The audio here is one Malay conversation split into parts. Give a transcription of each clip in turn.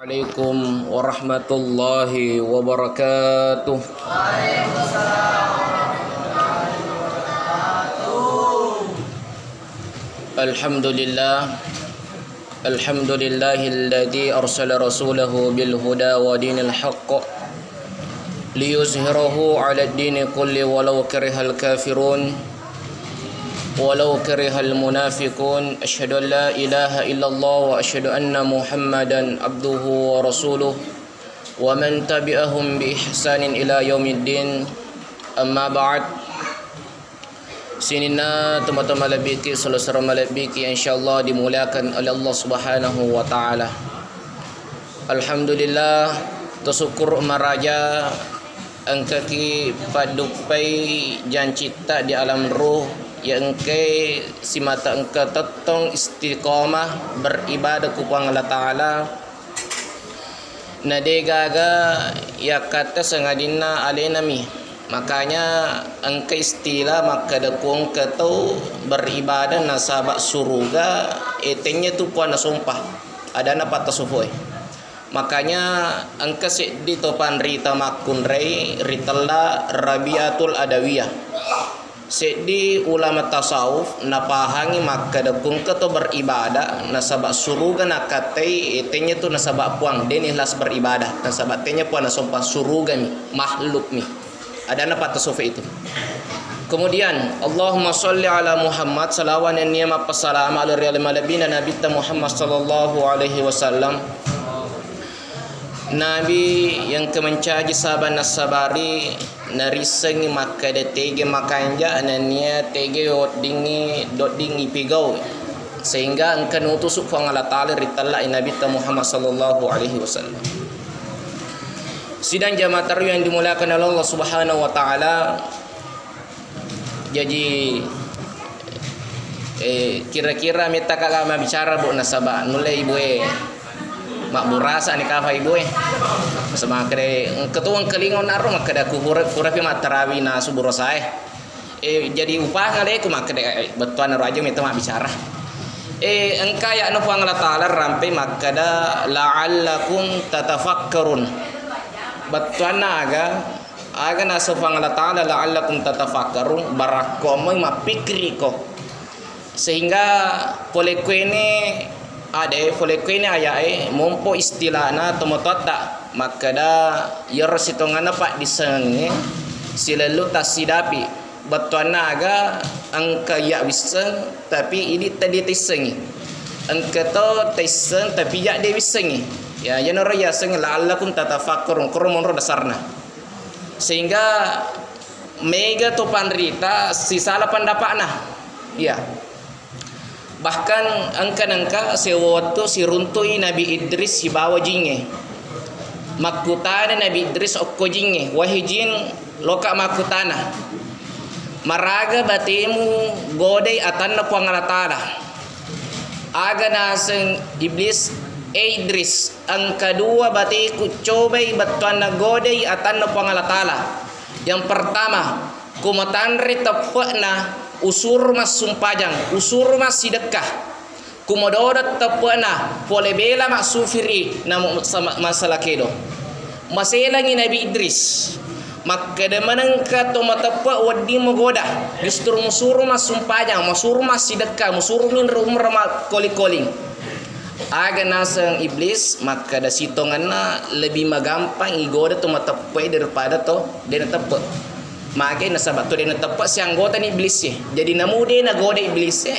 Assalamualaikum warahmatullahi wabarakatuh. Alhamdulillah. Alhamdulillahilladzi arsala rasulahu bil huda wa dinil haqq liyuzhirahu 'ala ad-dini kulli walau karihal kafirun walau karihal munafiqun. Asyhadu an la ilaha illallah wa asyhadu anna Muhammadan abduhu wa rasuluh wa man tabi'ahum bi ihsanin ila yaumiddin. Amma ba'd. Sinina teman-teman malabiki saudara malabiki insyaallah dimuliakan oleh Allah Subhanahu wa taala. Alhamdulillah, tersyukur maraja angkaki padupai jan cipta di alam ruh yang engkai si mata engkau tetong istiqamah beribadah kepada Allah Taala. Nadegaga ya kata sengadina alenami. Makanya engkau istilah maka dakung ketau beribadah nasabak suruga etengnya tu puan sumpah. Ada na patah sufoi. Makanya engkau sedih topan rita makun rei ritalla Rabiatul Adawiyah. Sedih ulama tasawuf napahangi maka dakung ketau beribadah nasabak suruga nakatai etengnya tu nasabak puang den ikhlas beribadah nasabak tenya puan sumpah suruga mi makhluk mi. Ada apa tasawuf itu. Kemudian Allahumma salli ala Muhammad salawan dan niyama passalam ala riyal malabina Nabi Muhammad sallallahu alaihi wasallam. Nabi yang kemencaji sahabat nasabari narisengi maka de tege makanja anania tege dot dingi pigau sehingga engkan utus ku Allah taala ritalla Nabi Muhammad sallallahu alaihi wasallam. Sidang jamaah tarawih yang dimuliakan oleh Allah Subhanahu wa taala. Jadi kira-kira minta kakak bicara bu nasabah nulai ibu mak burasa ni kafa ibu sama kere ketuang kelingon naru mak kada ku hurafi mak tarawih na suburosa jadi upah ngale ku mak kada betuan naru aja minta mak bicara engka ya nu Allah taala rampai mak kada la'allakum tatafakkarun. Batuana aga nasufang Allah Ta'ala la'allakum tatafakkarun barakomong mapikri ko sehingga polekuene ade polekuene ayae mompo istilahna tomotota makada yer sitongana pak disenge silalu tasidapi batuana aga angka ya wiseng tapi ini tadi tisengi angka to tiseng tapi ya de wisengi. Ya jangan raya seng la'allakum tatafakkarun kurun dasarna. Sehingga mega to panrita si salah pendapatna. Ya. Bahkan angka sewaktu si runtui Nabi Idris si bawa jinge. Makutana Nabi Idris okko jinge wahijin loka makutana. Maraga batemu godai atanna puangala taala. Aga naseng iblis Idris ang kedua bati ku cobai batuan nagodai atan na pangala taala. Yang pertama kumatanri tepekna usur mas sumpajang usur mas sidekah kumododat tepekna pole bela mak sufiri na masalah kedo maselangi Nabi Idris maka de menengka to matepek wadi mogoda justru musur mas sumpajang musur mas sidekah musur min rumah koling-koling. Aga nasang iblis maka da sitonganna lebih magampang igoda tu matepai daripada to dena tepe. Maka nasabat tu dena tepe si anggota ni iblis jadi namude na goda iblis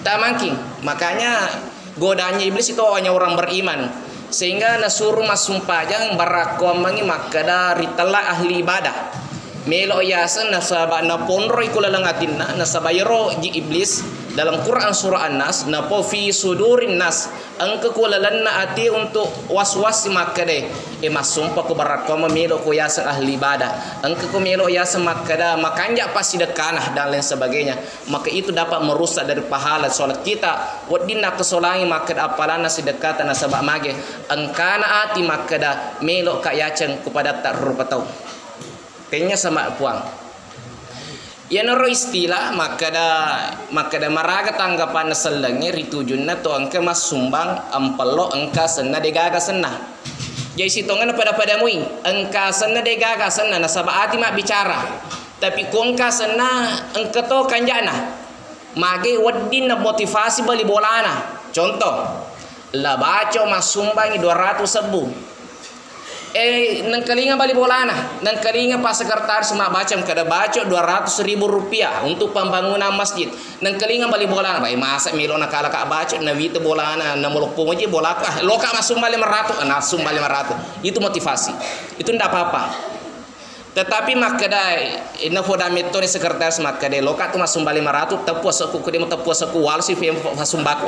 tak makin. Makanya godanya iblis itu hanya orang beriman sehingga nasuruh masumpajang barakomangi maka dari telah ahli ibadah. Melo yasan nasaba na ponro ikulalangatinna nasabayro ji iblis dalam Quran surah An-Nas napo fi sudurin nas angka kulalanna ati untuk waswas makade masumpa ko barakoma melo ko yasan ahli ibadah angka ko melo yasan makada makanja pasti dekanah dan lain sebagainya maka itu dapat merusak dari pahala salat kita wadina kesolangi makada apalana sedekatan nasaba mage angkana ati makada melo ka yaceng kepada tak rupa tau kayaknya sama puang Ya naro istilah maka da maraga tanggapan selenge ritujunna to angka mas sumbang ampelo engka senna de gaga senna. Jadi sitongan pada mui engka senna de gaga senna na sabaati mak bicara. Tapi kongka senna engka to kanjana. Mage waddin na motivasi bali bolana. Contoh, la baca mas sumbangi 200 sebu. Nang kalinga bali bolana, nang kalinga pas sekretaris mak baca kada baca 200.000 rupiah untuk pembangunan masjid. Nang kalinga bali bolana, bai masa milo nak kala ka baca na wite bolana na molok pomoji bolaka. Loka masum bali 100, na sum bali 100. Itu motivasi. Itu ndak apa-apa. Tetapi makadai ina foda metode sekretaris makadai loka tu masum bali 100 tepus aku kudemu tepus aku wal si fem fasum baku.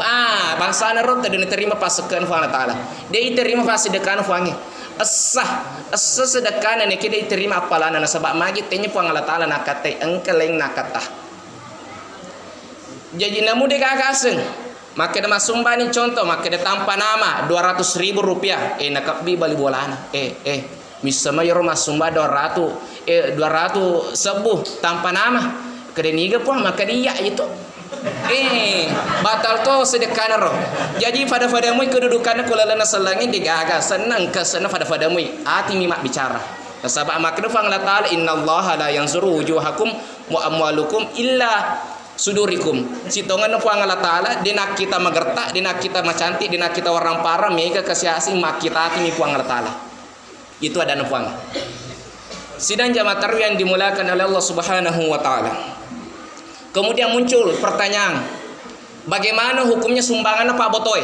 Bangsa na rot tadi terima pasekan fa taala. Dia terima pasedekan fangi. Asah sedekah na kita diterima apalana na sabab magi tanya puang Allah Taala nakate engkeleng nakata. Jadi namu de gagaseng. Maka da masumba ni contoh maka da tanpa nama 200.000 rupiah. Nakabbi bali bolana. Misama yoro masumba 200 sebuh tanpa nama. Kada niga pun maka dia itu. Batal to sedekah roh. Jadi pada mui kedudukannya kulalana selangi digaga senang ke sana pada mui ati mimak bicara. Sebab makna fa Allah Taala innallaha la yanzuru wujuhakum wa amwalukum illa sudurikum. Sitongan fa Allah Taala dina kita magertak, dina kita macantik, dina kita orang parah mega kasiasi mak kita ati mi fa Allah Taala. Itu ada nafang. Sidang jamaah tarawih yang dimulakan oleh Allah Subhanahu wa taala. Kemudian muncul pertanyaan, bagaimana hukumnya sumbangan Pak Botoy?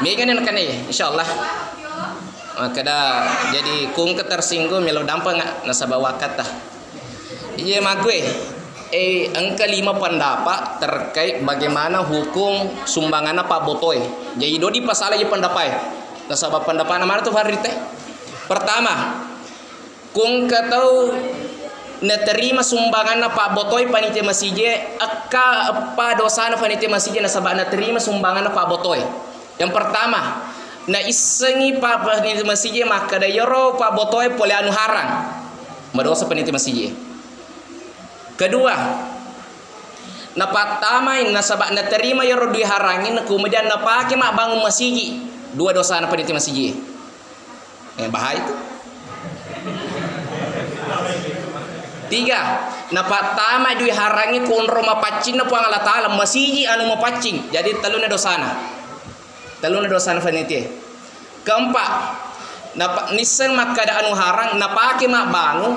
Megan yang kene insyaallah. Kada jadi kung ketersinggung melo dampang nasabah wakata. Iya magwe angka 5 pendapat terkait bagaimana hukum sumbangan Pak Botoy. Jadi dodi pasal aja pendapat. Nasabah pendapat mana tu Farid teh? Pertama, kung katau terima sumbangan Pak Botoy panitia masjid apa dosa panitia masjid nasabah terima sumbangan Pak Botoy. Yang pertama, isengi Pak panitia masjid maka dayoro Pak Botoy boleh anu harang berdosa panitia masjid. Kedua, pertama nasabah terima yoro diharangin kemudian napake mak bangun masjid. Dua dosa panitia masjid. Bahaya itu. 3. Pertama diharangi kun roma pacing na puang Allah Taala masih anu mapacing. Jadi teluna dosana. Teluna dosana panitia. Keempat, niseng makada anu harang napake mak bangun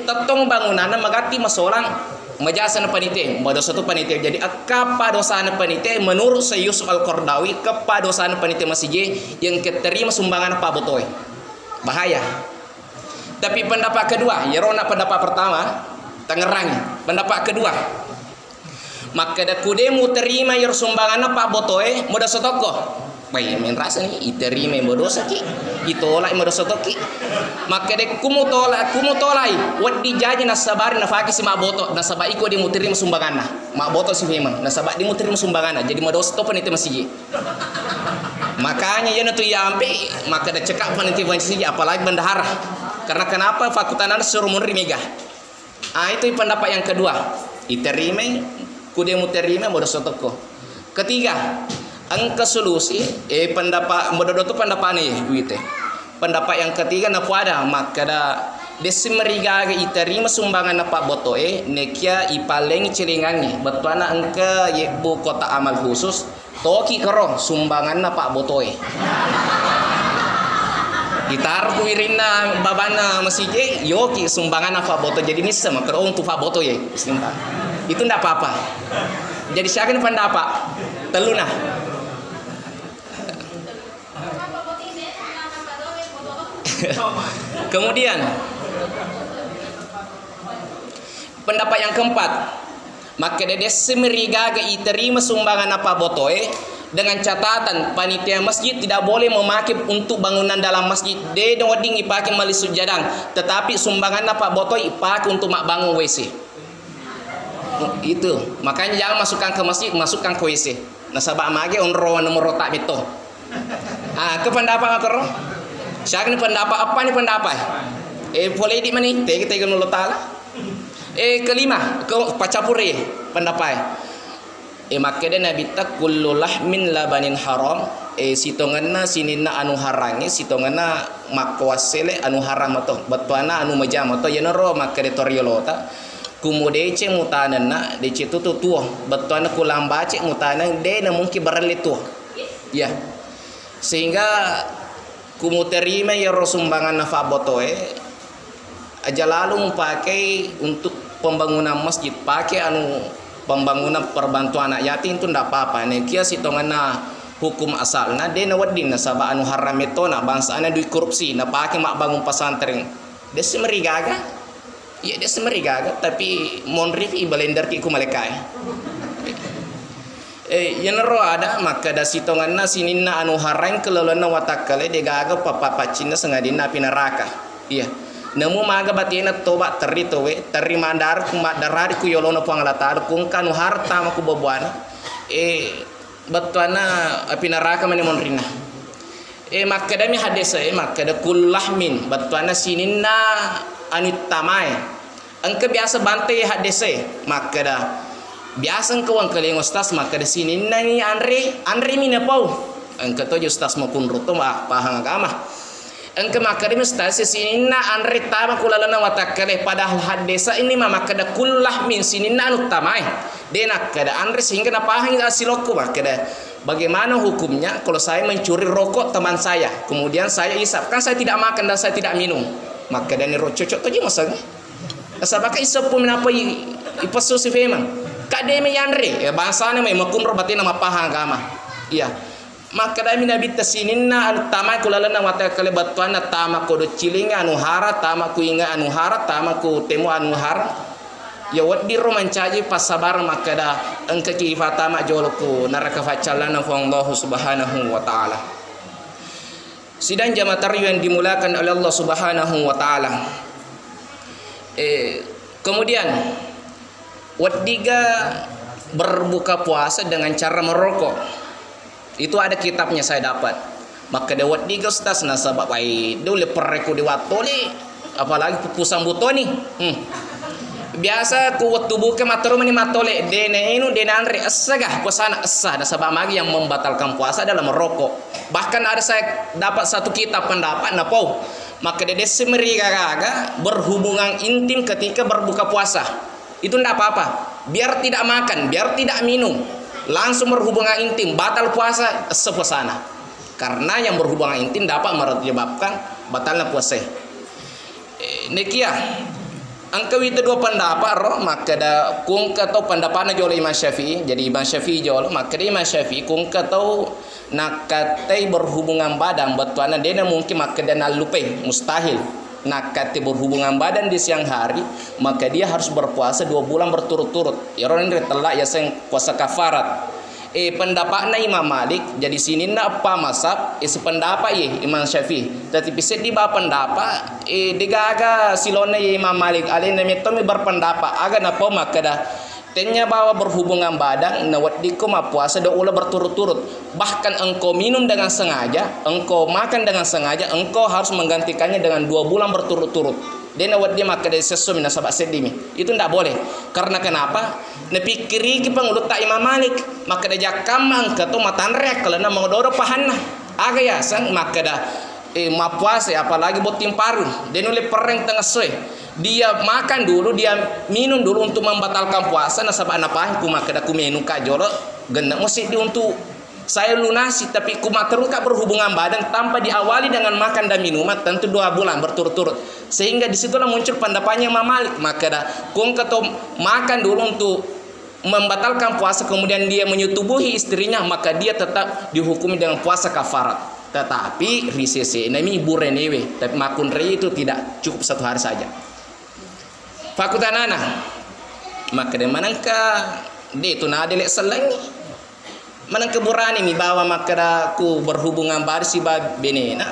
tetong bangunan magati masolang majasa na panitia. Madosa tu panitia. Jadi apa dosa na panitia menurut Syekh Yusuf Al-Qardawi kepa dosa na panitia masjid yang keterima sumbangan Pak Botoy. Bahaya. Tapi pendapat kedua, ya rona pendapat pertama, tangerang. Pendapat kedua, maka da kudemu terima yer sumbangan Pak Botoy, moda sotoko. Baik, main rasa ni, iterima modosa ki, itolak modosa toki. Maka de kumu tolai, wadi jaji nasabar nafaki si Mak Boto, nasabak iko dia terima sumbangan na. Mak Boto si memang, nasabak dia terima sumbangan na. Jadi modosa to panitia masjid. Makanya ya tu yampe, maka da cekak panitia masjid apalagi bendahara. Karena kenapa fakultanan suruh munri mega. Itu pendapat yang kedua. Iterima, kudemu terima moda sotoko. Ketiga, angka solusi pendapat moda tu pendapat ni wite. Pendapat yang ketiga na puada maka da desimeriga iterima sumbangan Pak Botoy nekia ipaleng celingannya. Betulana angka ibu kota amal khusus toki kero sumbangan Pak Botoy. Gitar kuirina babana masjid yoki sumbangan Pak Botoy jadi misal maka untuk Pak Botoy itu ndak apa-apa. Jadi siapa yang pendapat teluna. Kemudian pendapat yang keempat, maka dia semeriga terima sumbangan Pak Botoy dengan catatan panitia masjid tidak boleh memakai untuk bangunan dalam masjid. Dia ding dipakai mali sujadang, tetapi sumbangan Pak Botoy dipakai untuk mak bangun WC. Itu makanya jangan masukkan ke masjid, masukkan ke WC. Nasabak mage onro nomor rotak itu. Ke pendapat makro. Siapa ni pendapat apa ni pendapat? Boleh di mana kita ikut Allah Taala. Kelima pacapuri pendapat. Maka dia Nabi tak kullu lahmin labanin haram. Sitonganna sinina anu harangi sitonganna makwasele anu haram atau batuana anu majam atau yenero maka de toriolota kumudece mutanana de citu tuh batuana kulambace mutanan de na mungkin baralitu ya sehingga kumuterima ya rosumbangan nafabotoe aja lalu pakai untuk pembangunan masjid pakai anu pembangunan perbantuan anak yatim itu ndak apa-apa nih kia sitonganna hukum asalna de na wadin na saba anu haram itu na bangsa ana duit korupsi na pakai mak bangun pesantren de semerigaga ya de semerigaga tapi monrif i balender ki ku malekai yenero ada maka da sitonganna sininna anu haram kelolona watakale de gaga papapacina sengadina pinaraka iya nemu maga batina toba teritowe terima mandar kumat darari ku yolono pangalatar kung kanu harta maku bobuana batuana api neraka mani monrina maka dami hadesa maka da kullahmin batuana sininna anit tamai angka biasa bantai hadesa maka da biasa engkau ang kaling ustas maka da sininna ni Andre mina pau angka to ustas mo kunruto pahang agama engke makarim stasi sinina Andre tama kulalana watakale padahal hadesa ini mama kada kullah min sinina anu tamai denak kada Andre sehingga napahang asiloko kada bagaimana hukumnya kalau saya mencuri rokok teman saya kemudian saya isap kan saya tidak makan dan saya tidak minum maka dan ro cocok aja masalah asabaka isap pun menapa ipaso si fema kademe Andre ya bangsana may makun robatina mapahang agama iya maka dami nabi tasininna anu tama kulalana wata kale batuana tama kodo cilinga anu hara tama ku inga anu hara tama ku temu anu hara ya waddi romancaji pasabar maka da engke ki fatama joloku naraka facalana fa Allah subhanahu wa taala sidang jamaah yang dimulakan oleh Allah subhanahu wa taala kemudian waddiga berbuka puasa dengan cara merokok itu ada kitabnya saya dapat maka dewat di gustas nasabak baik dulu pereku di watoli apalagi pusang butoni biasa ku tubuh ke maturu mani matole dene inu dene Andre asagah puasa asah nasabak magi yang membatalkan puasa adalah merokok bahkan ada saya dapat satu kitab pendapat napau maka dede semerigaga berhubungan intim ketika berbuka puasa itu ndak apa-apa biar tidak makan biar tidak minum langsung berhubungan intim batal puasa sepuasana karena yang berhubungan intim dapat menyebabkan batalnya puasa nekia angka itu dua pendapat roh maka da kung atau pendapatnya jolo Imam Syafi'i jadi Imam Syafi'i jolo maka Imam Syafi'i kung atau nakatai berhubungan badan batuana dia mungkin maka dia lupa mustahil nakati berhubungan badan di siang hari maka dia harus berpuasa 2 bulan berturut-turut ya orang ini telak ya seng puasa kafarat pendapatnya Imam Malik jadi sini na apa masab sependapat ye Imam Syafi'i tapi bisa di bawah pendapat digaga silone Imam Malik alin metomi berpendapat aga napa maka dah tenya bawa berhubungan badan nawat dikum puasa 2 bulan berturut-turut bahkan engkau minum dengan sengaja engkau makan dengan sengaja engkau harus menggantikannya dengan 2 bulan berturut-turut dan nawat dia maka dari sesuatu minasabak sedimi itu tidak boleh karena kenapa nepikiri ki pengulut tak Imam Malik maka dia jakamang ketu matanrek kalau na mengododo pahanna aga ya sang maka dah puasa apalagi buat timparu dan oleh pereng tengah soe dia makan dulu dia minum dulu untuk membatalkan puasa nasabah apa ku maka aku minum kajolo gendang mesti di untuk saya lunasi tapi ku materuka berhubungan badan tanpa diawali dengan makan dan minuman tentu 2 bulan berturut-turut sehingga disitulah muncul pendapatnya Imam Malik maka dah kung ketom makan dulu untuk membatalkan puasa kemudian dia menyetubuhi istrinya maka dia tetap dihukumi dengan puasa kafarat tetapi risese ini burenewe tapi makun re itu tidak cukup 1 hari saja fakutanana maka dia manangka dia itu nadele selengi manangka burani mi bawa maka aku berhubungan barsi ba benena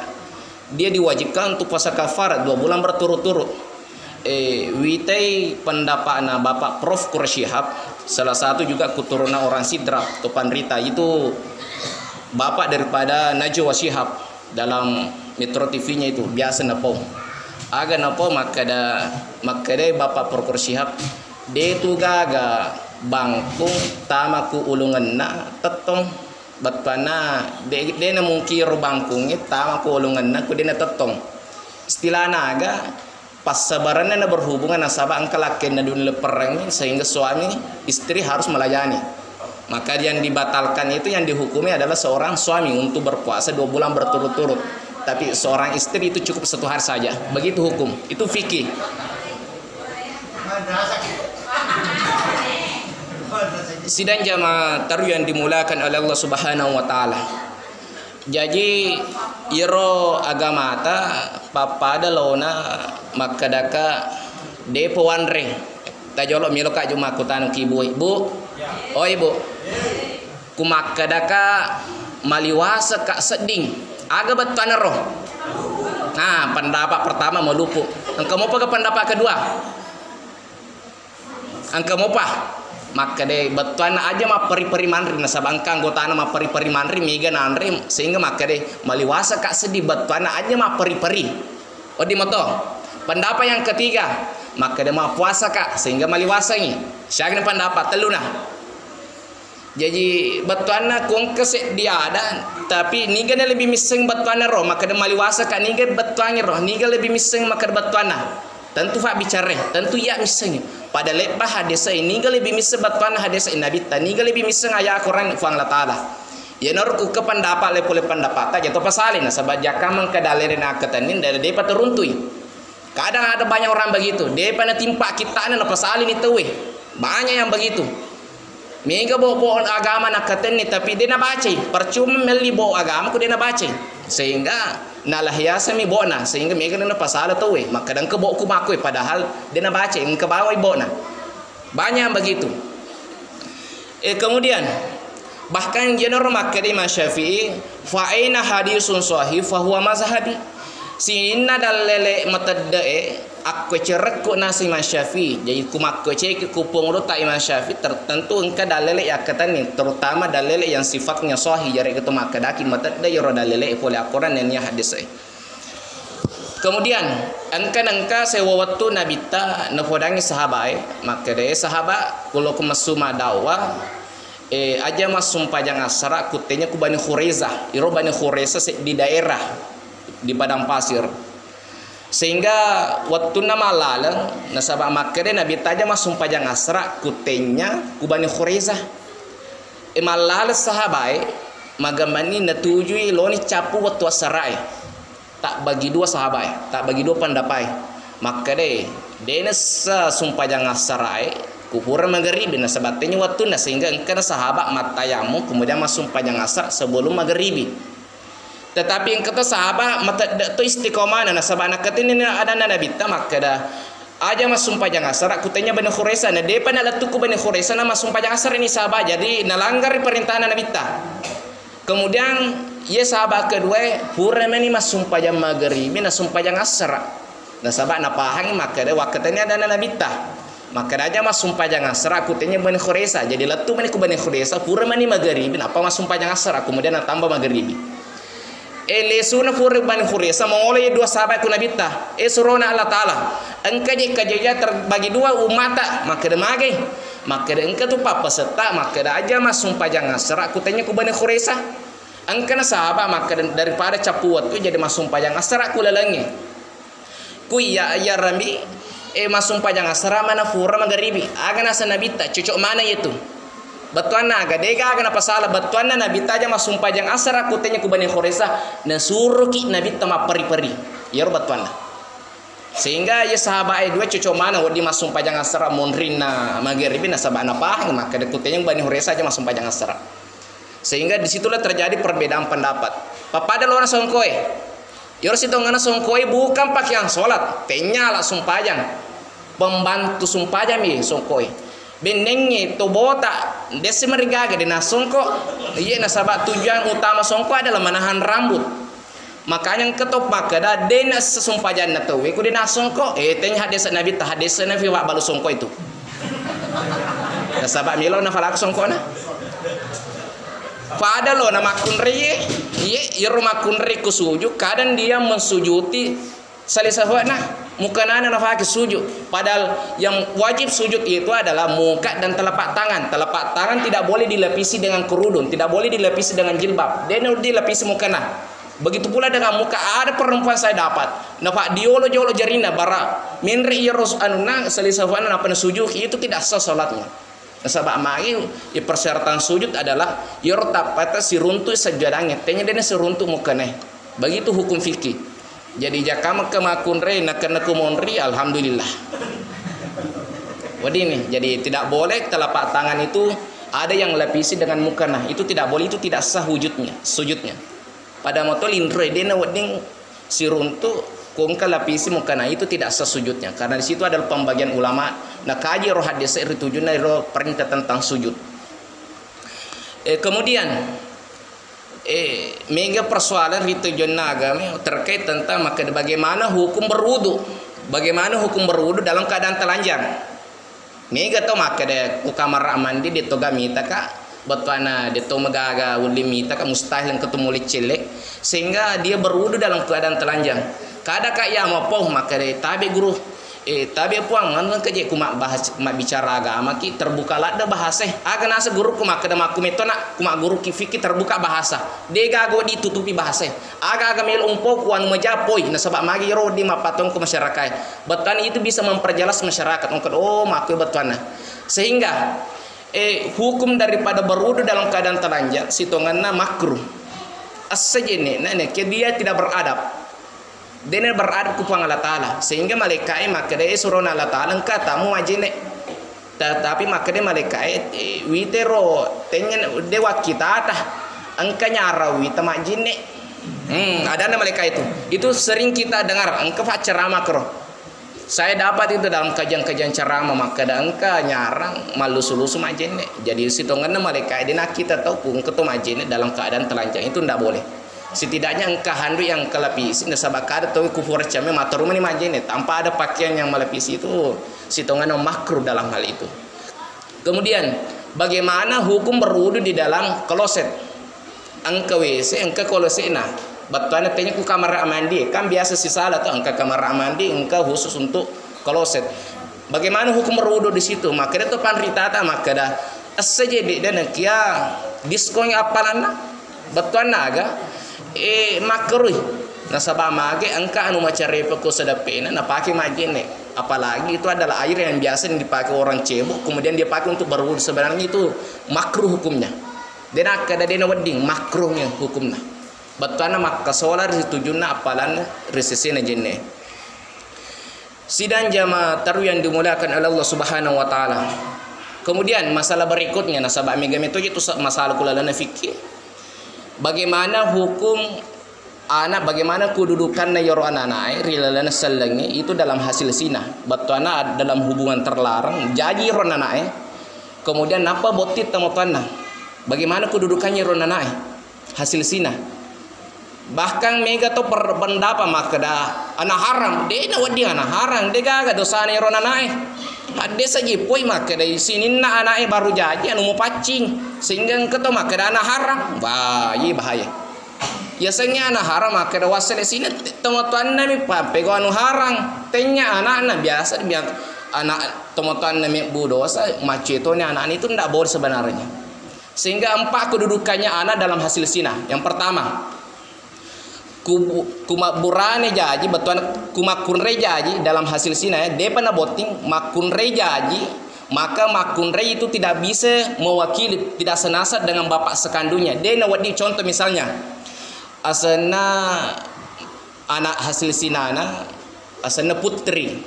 dia diwajibkan untuk puasa kafarat 2 bulan berturut-turut witai pendapatna Bapak Prof Qursyihab salah satu juga keturunan orang Sidrap atau Panrita itu bapak daripada Najwa Shihab dalam Metro TV-nya itu biasa napong Aga napa makada Bapak Prokur Syihab de tu gaga bangkung tamaku ulungan na tetong batpana de na mungkir bangkung tamaku ulungan na ku de na tetong istilah naga pas sabarannya na berhubungan nasaba angka laki na dun leperang sehingga suami istri harus melayani. Maka yang dibatalkan itu yang dihukumi adalah seorang suami untuk berpuasa 2 bulan berturut-turut. Tapi seorang istri itu cukup 1 hari saja. Begitu hukum. Itu fikih. Sidang jamaah taruh yang dimulakan oleh Allah Subhanahu wa taala. Jadi iro agama ta papada lona makadaka de pewanre. Ta jolok miloka juma kutan ki ibu. Oh ibu. Kumakadaka maliwasa ka seding. Aga betuan roh. Nah, pendapat pertama melupu. Engkau mau ke pendapat kedua? Engkau mau apa? Maka deh betuan aja mah peri-peri manri nasabangkang anggota mah peri-peri manri miga nanri sehingga maka deh maliwasa kak sedih betuan aja mah peri-peri. Oh di moto. Pendapat yang ketiga, maka deh mah puasa kak sehingga maliwasa ini. Siapa pendapat teluna? Jadi batuana kung kesek dia ada tapi niga lebih miseng batuana roh maka dia maliwasa kak niga batuanya roh niga lebih miseng maka batuana tentu fak bicara tentu ya miseng pada lebah hadis ini niga lebih miseng batuana hadis nabi ta niga lebih miseng ayat Quran fang la taala ya norku ke pendapat lepole pendapat aja to pasalin sabab jaka mengkadalerin akatanin dari depa teruntui kadang ada banyak orang begitu depa na timpa kita na pasalin itu banyak yang begitu. Mega bawa agama nak kata ni tapi dia nak baca percuma meli bawa agama ku dia nak baca sehingga nalah hiasa mi bawa na sehingga mega nak pasal tu maka dan ke bawa ku makui padahal dia nak baca ke bawah bawa na banyak begitu. Kemudian bahkan jenor maka di Imam Syafi'i fa aina hadisun sahih fa huwa mazhabi sinna dalele mataddae aku cerak ku nasi Imam Syafi'i jadi ku makku cek kupung ru tak Imam Syafi'i tertentu engka dalele ya kata ni terutama dalele yang sifatnya sahih jadi kita maka daki matadda ya dalele oleh Al-Quran dan hadis. Kemudian engka sewa waktu Nabi ta nafodangi sahabat maka dia sahabat kalau ku masuma dakwah aja masum pajang asra kutenya ku Bani Khuraizah iro Bani Khuraizah di daerah di padang pasir sehingga waktu nama lalang nasabah makere Nabi taja masum pajang asra kutenya ku Bani Khuraizah malal sahabai magamani natujui loni capu waktu asrai tak bagi 2 sahabai tak bagi 2 pendapai makere denes sumpajang asrai kupura maghrib nasabatnya waktu na sehingga engkau sahabat matayamu kemudian masum pajang asar sebelum maghribi. Tetapi yang kata sahabat mata tu istiqomah na sahabat nak kata ni ada Nabi ta maka dah aja masum pajang asar kutanya Bani Khuraizah na depa na latuku Bani Khuraizah na masum pajang asar ini sahabat jadi nalanggar perintah Nabi ta. Kemudian ye sahabat kedua pura meni masum pajang maghrib na masum pajang asar. Na sahabat na pahang maka dah wakatnya ada Nabi ta. Maka aja masum pajang asar kutanya Bani Khuraizah jadi latu meni ku Bani Khuraizah pura meni maghrib apa masum pajang asar kemudian tambah maghrib. Lesuna fure Bani Khuraizah mengoleh 2 sahabat ku Nabi ta surona Allah taala engka je kajeja terbagi 2 umata maka de mage maka de engka tu papa serta maka de aja masum pajang asar aku tanya ku Bani Khuraizah engka na sahabat maka daripada capuat tu jadi masum pajang asar aku lalangi ku ya rambi masum pajang asar mana fura maghribi aga nasa Nabi ta cocok mana itu batuana aga dega aga napa salah batuana Nabi ta aja masum pajang asar aku tanya ku Bani Khuraizah na suruh ki Nabi ta ma peri-peri ya batuana sehingga ya sahabat ai 2 cocok mana wadi masum pajang asar monrina maghribi na sabana pah maka de kutenya Bani Khuraizah aja masum pajang asar sehingga disitulah terjadi perbedaan pendapat papada lona songkoe ya situ ngana songkoe bukan pakaian salat tenya lah sumpajang pembantu sumpajang mi songkoe benengnya to bota desi merigaga dina songko iya nasabak tujuan utama songko adalah menahan rambut makanya ketop maka dah dena sesumpajan na tu ku dina songko tanya hadis Nabi ta hadis Nabi wa balu songko itu nasabak milo na falak songko na pada lo nama kunri ye rumah kunri kusuju kadang dia mensujuti Salisahwana mukanana nafaki sujud. Padahal yang wajib sujud itu adalah muka dan telapak tangan. Telapak tangan tidak boleh dilapisi dengan kerudung, tidak boleh dilapisi dengan jilbab. Dia dilapisi mukana. Begitu pula dengan muka. Ada perempuan saya dapat nafak diolo jolo jarina bara menri iros anuna salisahwana napa sujud itu tidak sah salatnya. Sebab mari persyaratan sujud adalah yorta pata siruntu sajadangnya. Tanya dia siruntu mukana. Begitu hukum fikih. Jadi jakama kemakunre nak kena kumonri alhamdulillah. Wadini, jadi tidak boleh telapak tangan itu ada yang lapisi dengan mukana. Itu tidak boleh, itu tidak sah sujudnya. Pada motol indre dena wading siruntu kongka lapisi mukana itu tidak sah sujudnya. Karena di situ adalah pembagian ulama nak kaji roh hadis ritujuna roh perintah tentang sujud. Kemudian mega persoalan ritujun agama terkait tentang maka bagaimana hukum berwudu. Bagaimana hukum berwudu dalam keadaan telanjang. Mega to maka de ku kamar mandi de toga mita ka batwana de to magaga uli mita ka mustahil ketemu licilek sehingga dia berwudu dalam keadaan telanjang. Kada ka ya mapoh maka de tabe guru tabi puang ngan keje kumak bahas kumak bicara agama ki terbuka lah da bahasa aga nasa guru kumak kada maku metona kumak guru ki fikir terbuka bahasa dega go ditutupi bahasa aga mel umpo kuan majapoi na sabab magi ro di mapatong ke masyarakat betan itu bisa memperjelas masyarakat ongkot oh maku betana sehingga hukum daripada berwudu dalam keadaan telanjang sitonganna makruh asajene nane ke dia tidak beradab. Dia beradab kepada Allah Ta'ala sehingga malaikat maka dia suruh Allah Ta'ala engkau tamu majene tetapi maka dia malaikat witero tenya dewa kita tah engkau nyara wita majene ada malaikat itu sering kita dengar engkau ceramah kro saya dapat itu dalam kajian-kajian ceramah maka ada engkau nyarang malus-lus majene jadi sitongannya malaikat dia nak kita tahu engkau tu majene dalam keadaan telanjang itu tidak boleh. Setidaknya engkau handu yang kelapisi nasabak ada tahu kufur came mata rumah ni majene tanpa ada pakaian yang melapisi itu sitongan makruh dalam hal itu. Kemudian bagaimana hukum berwudu di dalam kloset? Engkau WC, engkau kloset nah. Batuan tanya ku kamar mandi kan biasa sisa atau engkau kamar mandi engkau khusus untuk kloset. Bagaimana hukum berwudu di situ? Maka itu panritata maka dah saja dan kia diskonnya apalana batuan naga makruh nasabah mage angka anu macare peko sedapena na pakai majene apalagi itu adalah air yang biasa yang dipakai orang cebok kemudian dia pakai untuk berwudu sebenarnya itu makruh hukumnya dan kada dena wedding makruhnya hukumnya batana makka solar ditujuna apalan resesena jenne sidang jamaah taruh yang dimulakan oleh Allah Subhanahu wa taala. Kemudian masalah berikutnya nasabah mega metode itu masalah kulalana fikih. Bagaimana hukum anak, bagaimana kedudukan nayoro anak rilalana salangi itu dalam hasil zina. Batuana dalam hubungan terlarang jadi ron anak kemudian apa botit tamotana. Bagaimana kedudukannya ron anak hasil zina. Bahkan mega to pendapat maka dah anak haram dia na wadi anak haram dia gaga dosa ni ron anak ada saja poi maka dari sini na anak baru jadi anu mau pacing sehingga keto maka dah anak haram bahaya biasanya anak haram maka dah wasal sini teman-teman nami pego anu haram tanya anak biasa biar anak teman-teman nami budosa macetonya anak itu tidak boleh sebenarnya sehingga empat kedudukannya anak dalam hasil zina. Yang pertama kumaburane jaji batuan kumakunre jaji dalam hasil zina depa na boting makunre jaji maka makunre itu tidak bisa mewakili tidak senasab dengan bapak sekandungnya dia na wadi contoh misalnya asana anak hasil sinana asana putri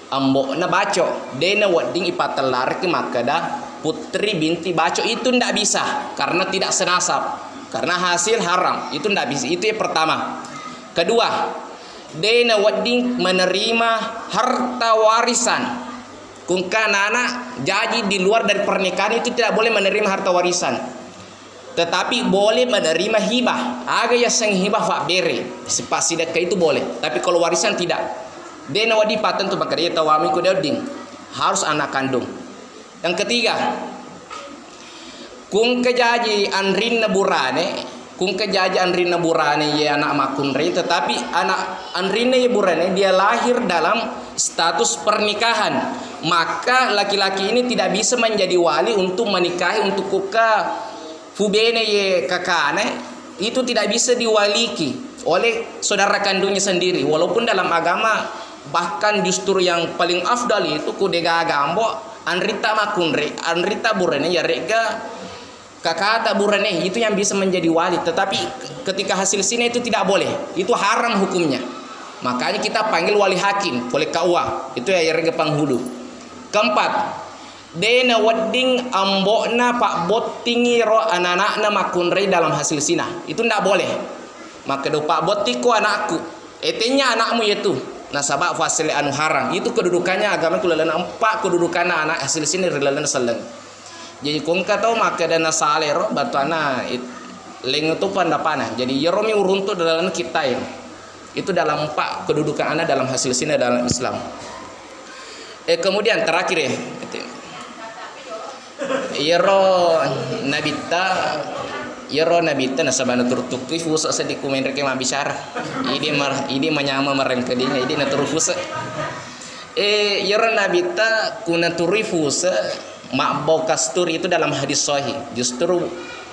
ambo na baco dia na wadi ipatalar ke maka dah putri binti baco itu tidak bisa karena tidak senasab karena hasil haram itu tidak bisa. Itu yang pertama. Kedua, dena wedding menerima harta warisan. Kung kanana jadi di luar dari pernikahan itu tidak boleh menerima harta warisan. Tetapi boleh menerima hibah. Aga ya sang hibah fa bere. Sipas sedekah itu boleh. Tapi kalau warisan tidak. Dena wedding paten tu maka dia tawami ku wedding. Harus anak kandung. Yang ketiga, kung kejaji anrin na burane kung kejaja anrina burane ya anak makunre, tetapi anak anrina ya burane dia lahir dalam status pernikahan, maka laki-laki ini tidak bisa menjadi wali untuk menikahi untuk kuka fubene ye kakane, itu tidak bisa diwaliki oleh saudara kandungnya sendiri. Walaupun dalam agama bahkan justru yang paling afdal itu kudega gambo anrita makunre anrita burane ya rega kakak burane itu yang bisa menjadi wali, tetapi ketika hasil sini itu tidak boleh, itu haram hukumnya. Makanya kita panggil wali hakim, oleh KUA, itu ya rega penghulu. Keempat, dena wedding ambokna pak botingi ro anak-anakna makunrei dalam hasil sina, itu tidak boleh. Maka do pak botiko anakku, etenya anakmu itu. Nah sabak fasil anu haram, itu kedudukannya agama kulalana empat kedudukannya anak hasil sini relana seleng. Jadi kung tahu maka dana salero batuana leng itu pandapana. Jadi yeromi uruntu dalam kita ini. Itu dalam empat kedudukan anak dalam hasil sini dalam Islam. Kemudian terakhir ya. Yero nabita nasabana turtuk tu fusa sediku main reke mabisara. Ini menyama merengkedinya ini naturfusa. Yero nabita kuna turifusa makbau kasturi itu dalam hadis sahih. Justru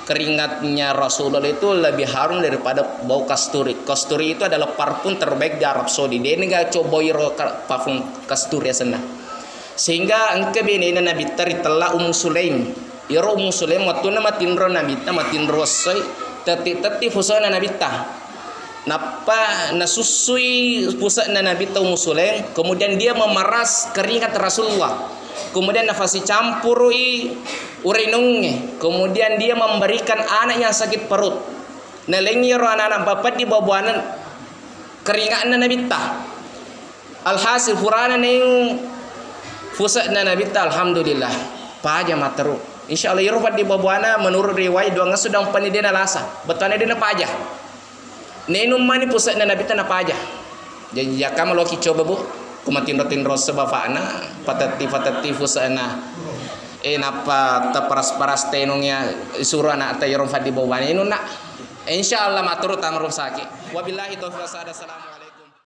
keringatnya Rasulullah itu lebih harum daripada bau kasturi. Kasturi itu adalah parfum terbaik di Arab Saudi. Dia enggak coba parfum kasturi sana. Sehingga engke benena Nabi tari telah Sulaim. Iro Sulaim waktu nama tinro Nabi ta matinro soi teti fusana Nabi ta. Napa nasusui pusatna Nabi ta Sulaim, kemudian dia memeras keringat Rasulullah. Kemudian nafasi campurui urinungnya. Kemudian dia memberikan anak yang sakit perut. Nelengi ro anak-anak bapak di babuanan keringatna Nabi ta. Alhasil furana neng fusatna Nabi ta alhamdulillah. Paja materu. Insyaallah yero di babuana menurut riwayat dua ngasudang panidena lasa. Betane dena paja. Nenum mani pusatna Nabi ta na paja. Jadi ya kamu loki coba bu. Kumatin-tin rosa bapakna patati fusana napa taparas-paras tenungnya suruh anak ta yeron fadi bawana inu nak insyaallah matur tamrum saki wabillahi taufiq. Assalamualaikum.